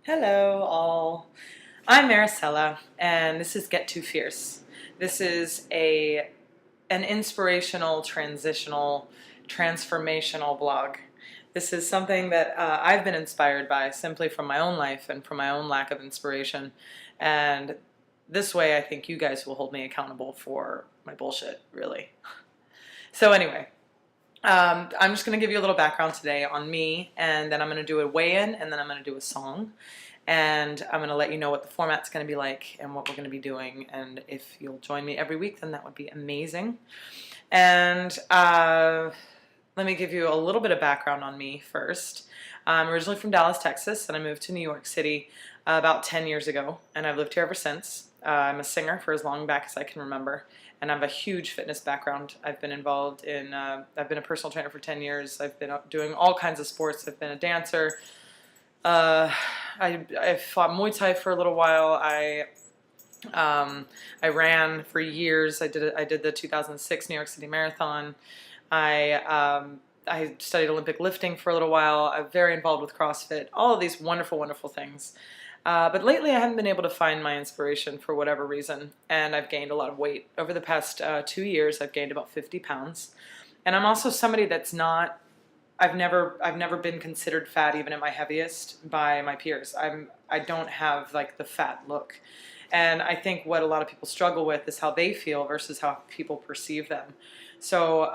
Hello, all. I'm Marisela, and this is Get Too Fierce. This is an inspirational, transitional, transformational blog. This is something that I've been inspired by simply from my own life and from my own lack of inspiration. And this way, I think you guys will hold me accountable for my bullshit, really. So, anyway, I'm just going to give you a little background today on me, and then I'm going to do a weigh-in, and then I'm going to do a song. And I'm going to let you know what the format's going to be like and what we're going to be doing. And if you'll join me every week, then that would be amazing. And let me give you a little bit of background on me first. I'm originally from Dallas, Texas, and I moved to New York City about 10 years ago, and I've lived here ever since. I'm a singer for as long back as I can remember, and I have a huge fitness background. I've been involved in, I've been a personal trainer for 10 years. I've been doing all kinds of sports. I've been a dancer. I fought Muay Thai for a little while. I ran for years. I did the 2006 New York City Marathon. I studied Olympic lifting for a little while. I'm very involved with CrossFit. All of these wonderful, wonderful things. But lately I haven't been able to find my inspiration for whatever reason, and I've gained a lot of weight. Over the past 2 years, I've gained about 50 pounds. And I'm also somebody that's not, I've never been considered fat even at my heaviest by my peers. I don't have like the fat look. And I think what a lot of people struggle with is how they feel versus how people perceive them. So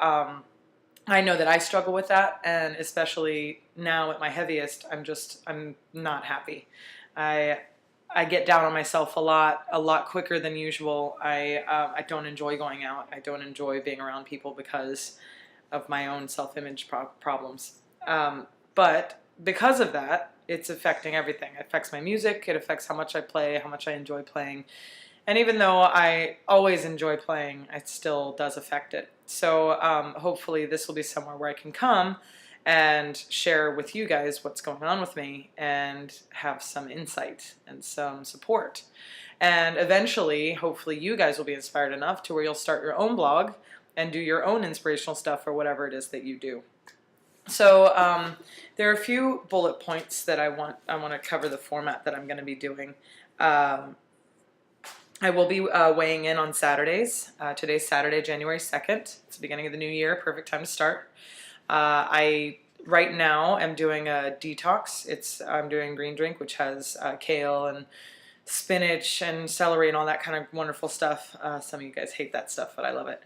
I know that I struggle with that, and especially now at my heaviest, I'm not happy. I get down on myself a lot quicker than usual. I don't enjoy going out. I don't enjoy being around people because of my own self-image problems. But because of that, it's affecting everything. It affects my music. It affects how much I play, how much I enjoy playing. And even though I always enjoy playing, it still does affect it. So hopefully this will be somewhere where I can come and share with you guys what's going on with me and have some insight and some support. And eventually, hopefully you guys will be inspired enough to where you'll start your own blog and do your own inspirational stuff or whatever it is that you do. So there are a few bullet points that I want to cover the format that I'm going to be doing. I will be weighing in on Saturdays. Today's Saturday, January 2nd. It's the beginning of the new year. Perfect time to start. I right now am doing a detox. I'm doing green drink, which has kale and spinach and celery and all that kind of wonderful stuff. Some of you guys hate that stuff, but I love it.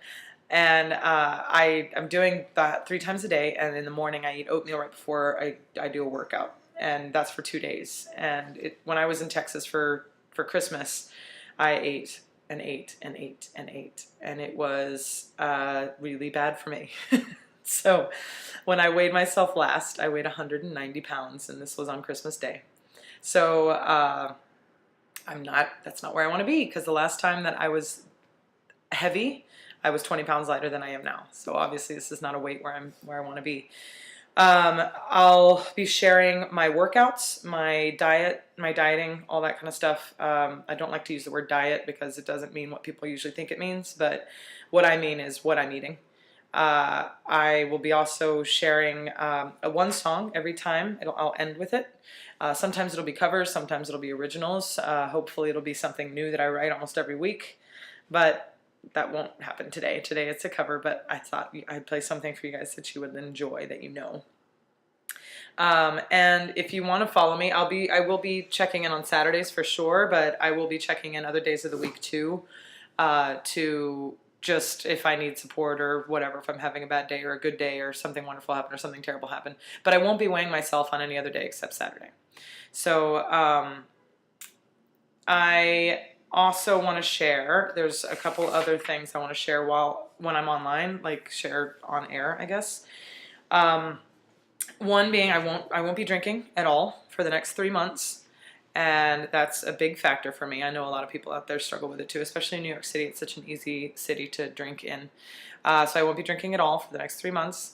And I'm doing that 3 times a day, and in the morning I eat oatmeal right before I do a workout, and that's for 2 days. And when I was in Texas for Christmas, I ate and ate and ate and ate, and it was really bad for me. So when I weighed myself last, I weighed 190 pounds, and this was on Christmas Day. So that's not where I want to be, because the last time that I was heavy, I was 20 pounds lighter than I am now. So obviously this is not a weight where I want to be. I'll be sharing my workouts, my diet, my dieting, all that kind of stuff. I don't like to use the word diet because it doesn't mean what people usually think it means, but what I mean is what I'm eating. I will be also sharing one song every time. I'll end with it. Sometimes it'll be covers, sometimes it'll be originals. Hopefully it'll be something new that I write almost every week, but that won't happen today. Today it's a cover, but I thought I'd play something for you guys that you would enjoy, that you know. And if you want to follow me, I will be checking in on Saturdays for sure, but I will be checking in other days of the week too, to just if I need support or whatever, if I'm having a bad day or a good day or something wonderful happen or something terrible happen. But I won't be weighing myself on any other day except Saturday. So I also want to share, there's a couple other things I want to share when I'm online, like share on air, I guess. One being I won't be drinking at all for the next 3 months, and that's a big factor for me. I know a lot of people out there struggle with it too, especially in New York City. It's such an easy city to drink in. So I won't be drinking at all for the next 3 months.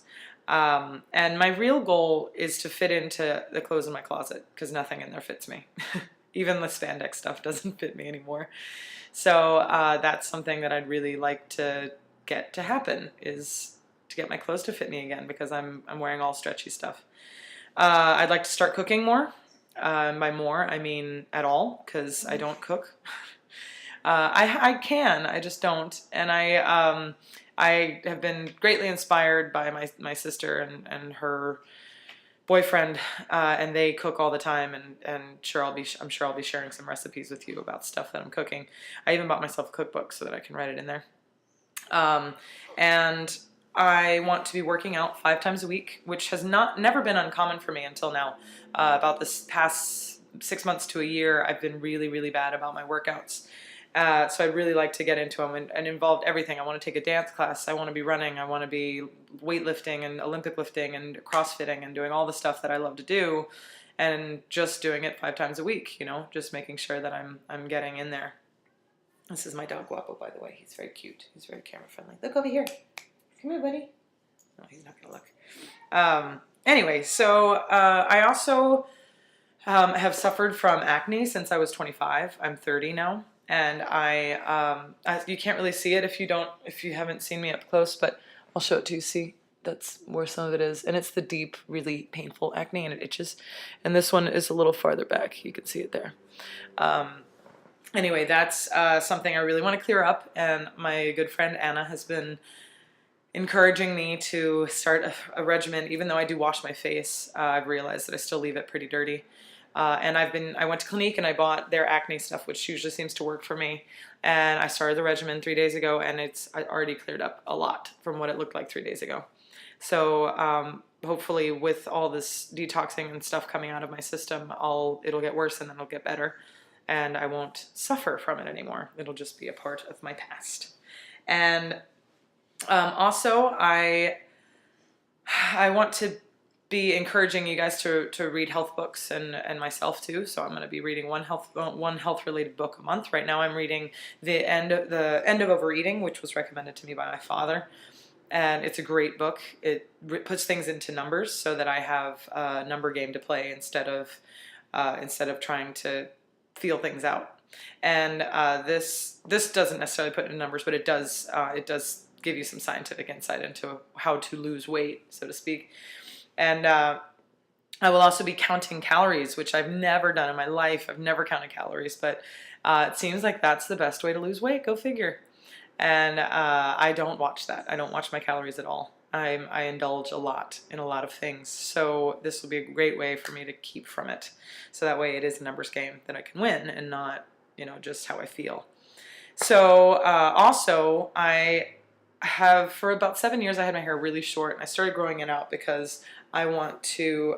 And my real goal is to fit into the clothes in my closet, because nothing in there fits me. Even the spandex stuff doesn't fit me anymore. So that's something that I'd really like to get to happen, is to get my clothes to fit me again, because I'm wearing all stretchy stuff. I'd like to start cooking more. By more, I mean at all, because I don't cook. I can, I just don't. And I have been greatly inspired by my sister and her boyfriend, and they cook all the time, and I'm sure I'll be sharing some recipes with you about stuff that I'm cooking. I even bought myself a cookbook so that I can write it in there. And I want to be working out 5 times a week, which has never been uncommon for me until now. About this past 6 months to a year, I've been really, really bad about my workouts. So I'd really like to get into them and involved everything. I want to take a dance class. I want to be running. I want to be weightlifting and Olympic lifting and CrossFitting and doing all the stuff that I love to do, and just doing it 5 times a week. Just making sure that I'm getting in there. This is my dog Guapo, by the way. He's very cute. He's very camera friendly. Look over here. Come here, buddy. No, he's not gonna look. Anyway, so I also have suffered from acne since I was 25. I'm 30 now. And you can't really see it if you haven't seen me up close, but I'll show it to you. See, that's where some of it is. And it's the deep, really painful acne, and it itches. And this one is a little farther back. You can see it there. Anyway, that's something I really want to clear up. And my good friend Anna has been encouraging me to start a regimen. Even though I do wash my face, I've realized that I still leave it pretty dirty. And I went to Clinique and I bought their acne stuff, which usually seems to work for me. And I started the regimen 3 days ago, and I already cleared up a lot from what it looked like 3 days ago. So hopefully with all this detoxing and stuff coming out of my system, it'll get worse and then it'll get better. And I won't suffer from it anymore. It'll just be a part of my past. And also, I want to be encouraging you guys to read health books, and myself too. So I'm going to be reading one health related book a month. Right now I'm reading the end of Overeating, which was recommended to me by my father, and it's a great book. It puts things into numbers so that I have a number game to play instead of trying to feel things out. And this doesn't necessarily put it in numbers, but it does give you some scientific insight into how to lose weight, so to speak. And I will also be counting calories, which I've never done in my life. I've never counted calories, but it seems like that's the best way to lose weight. Go figure. And I don't watch that. I don't watch my calories at all. I indulge a lot in a lot of things. So this will be a great way for me to keep from it. So that way it is a numbers game that I can win, and not, just how I feel. So also for about 7 years, I had my hair really short, and I started growing it out because I want to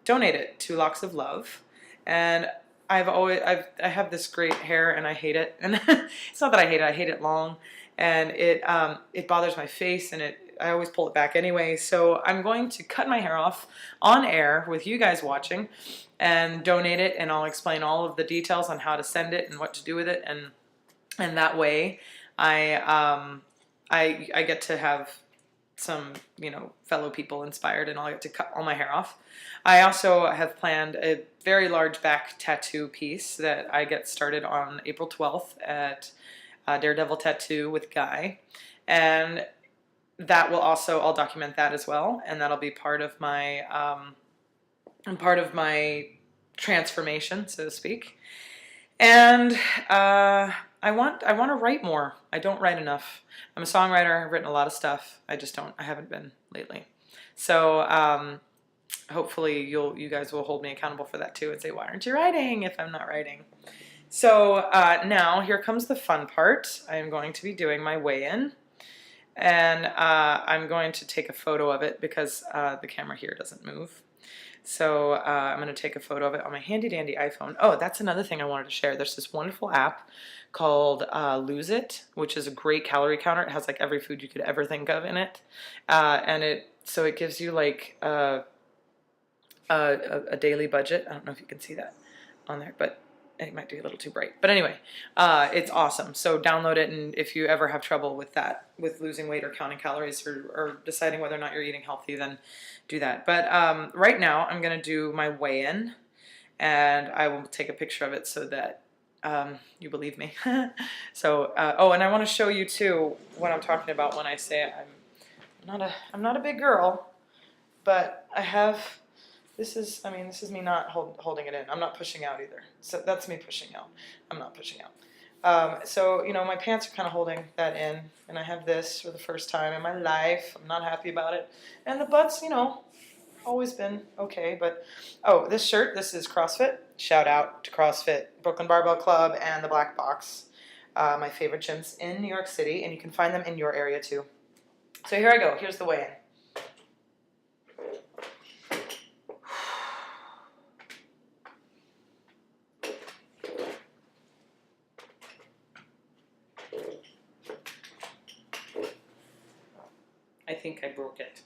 donate it to Locks of Love. And I have this great hair, and I hate it. And it's not that I hate it; I hate it long, and it bothers my face, and I always pull it back anyway. So I'm going to cut my hair off on air with you guys watching, and donate it, and I'll explain all of the details on how to send it and what to do with it, and that way I get to have some, fellow people inspired, and I'll get to cut all my hair off. I also have planned a very large back tattoo piece that I get started on April 12th at Daredevil Tattoo with Guy. And that will also, I'll document that as well, and that'll be part of my transformation, so to speak. And I want to write more. I don't write enough. I'm a songwriter. I've written a lot of stuff. I haven't been lately. So hopefully you guys will hold me accountable for that too, and say, why aren't you writing if I'm not writing? So now here comes the fun part. I am going to be doing my weigh-in, and I'm going to take a photo of it because the camera here doesn't move. So I'm going to take a photo of it on my handy dandy iPhone. Oh, that's another thing I wanted to share. There's this wonderful app called Lose It, which is a great calorie counter. It has like every food you could ever think of in it, and it gives you like a daily budget. I don't know if you can see that on there, but it might be a little too bright. But anyway, it's awesome. So download it, and if you ever have trouble with that, with losing weight or counting calories or deciding whether or not you're eating healthy, then do that. But right now I'm going to do my weigh-in, and I will take a picture of it so that you believe me. So, oh, and I want to show you too what I'm talking about when I say I'm not a big girl, but I have This is, I mean, this is me not holding it in. I'm not pushing out either. So that's me pushing out. I'm not pushing out. So, you know, my pants are kind of holding that in, and I have this for the first time in my life. I'm not happy about it. And the butt's, you know, always been okay, but, oh, this shirt, this is CrossFit. Shout out to CrossFit, Brooklyn Barbell Club, and the Black Box, my favorite gyms in New York City, and you can find them in your area too. So here I go. Here's the weigh-in. I think I broke it.